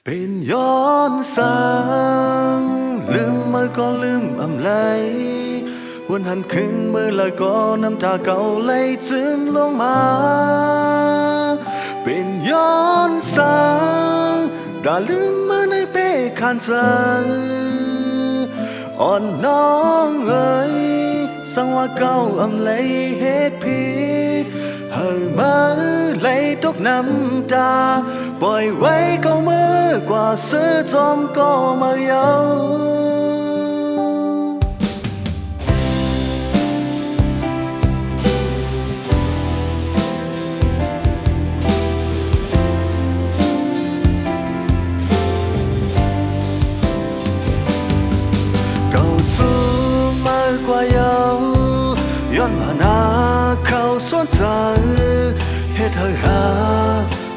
เป็นย้อนสางลืมเมื่อก็ลืมอำไลวันหันขึ้นเมื่อไรก็น้ำตาเก่าไหลซึมลงมาเป็นย้อนสางตาลืมเมื่อในเป้คานเสือ่อนน้องเอ๋ยสังว่าเก่าอำไลเหตุผิดเฮามาไหลตกน้ำตาปล่อยไว้ก็เมื่อกว่าซื้อจอมก็มาเยาเก่าสู้มากกว่าเยาย้อนมาหน้าเข้าสวนใจเฮ็ดให้หา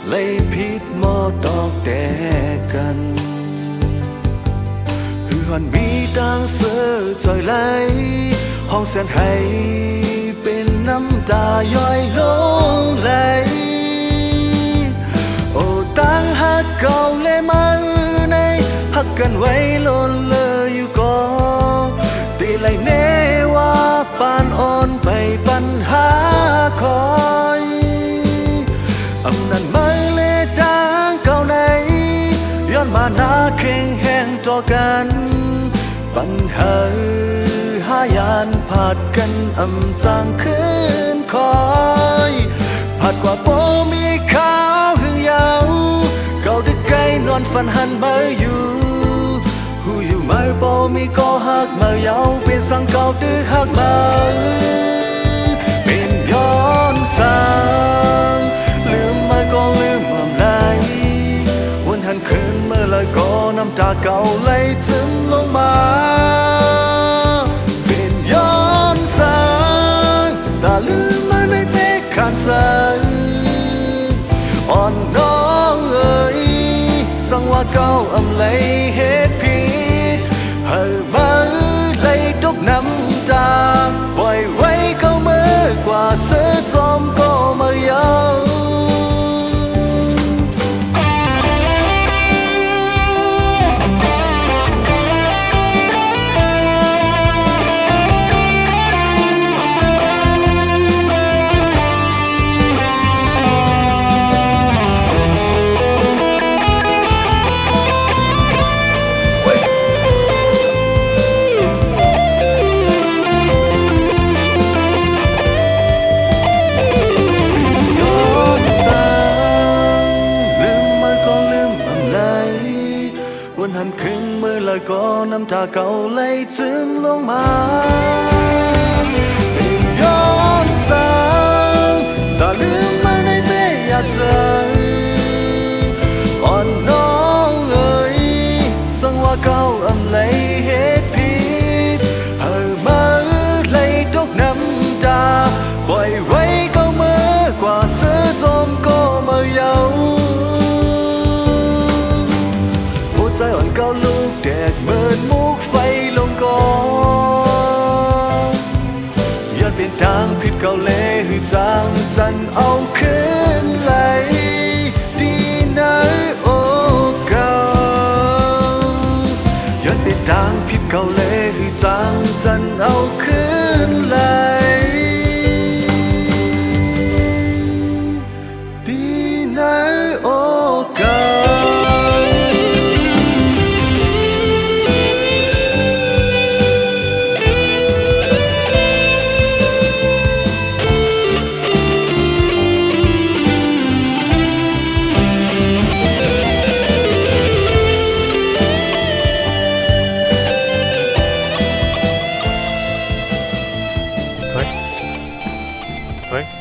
เลยผิดหมอตอกแต่กันคือหันมีต่างเสือจอยไหลห้องแสนให้เป็นน้ำตาย้อยลงไหลโอ้ตั้งหักเก่าเลยมาในหักกันไว้ล้นเลยอยู่ก่อนตีไหลเนว่าปานอ่อนไปปัญหาคอยอำนั้นไม่เลจางเก่าในย้อนมาหน้าเข่งแห้งต่อกันปัญหาหายานผาดกันอำสร้างคืนคอยผาดกว่าโปมีข้าวหึงยาวเก่าดึกไกลนอนฝันหันมาอยู่หูอยู่มาโปมีก็หักมาเยาเป็นสังเก่าตื้อหักมาเป็นย้อนสางลืมมาก็ลืมอำไลวันหันคืนเมื่อไรก็น้ำตาเก่าไหลซึมลงมาเป็นย้อนสางตาลืมมาในเพกขานสายอ่อนน้องเอ๋ยสังว่าเก่าอำไลเหตุผิดให้มาไหลตกน้ำตาปล่อยไว้ก็เมื่อกว่าเสือจอมก็มาเยาวันหันขึ้นเมื่อไรก็น้ำตาเก่าไหลซึมลงมาเป็นย้อนสางตาลืมมาในเป้อยากใจอ่อนน้องเอ๋ยสังว่าเก่าอำไลเหตุผิดให้มาไหลตกน้ำตาปล่อยไว้ก็เมื่อกว่าเสือจอมก็มาเยาใจอ่อนเก่าลูกแดดเมินมุกไฟลงก่อนย้อนเป็นทางผิดเก่าเล่ให้จางสันเอาคืนไหลดีนะโอ้เก่าย้อนเป็นทางผิดเก่าเล่ให้จางสันเอาคืนไหลดีนะโอ้เก่า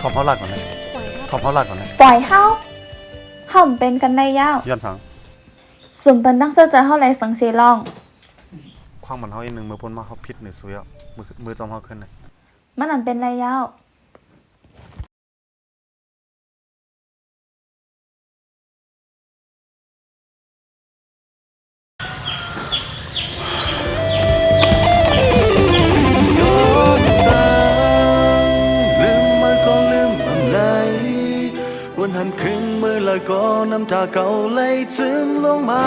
ทอมเขาหลักก่อนนะทอมเขาหลักก่อนนะปล่อยเฮาเป็นกันได้ยาวย้อนฟังสุ่มเป็นตั้งเสื้อใจเฮาไรสังสีลองคว้างมันเขาอีกหนึ่งมือพ้นมาเขาพิษหนึ่งสุยอ่ะมือจอมเขาขึ้นเลยมันอันเป็นไรยาววันหันขึ้นเมื่อไร แล้วก็น้ำตาเขาไหลซึมลงมา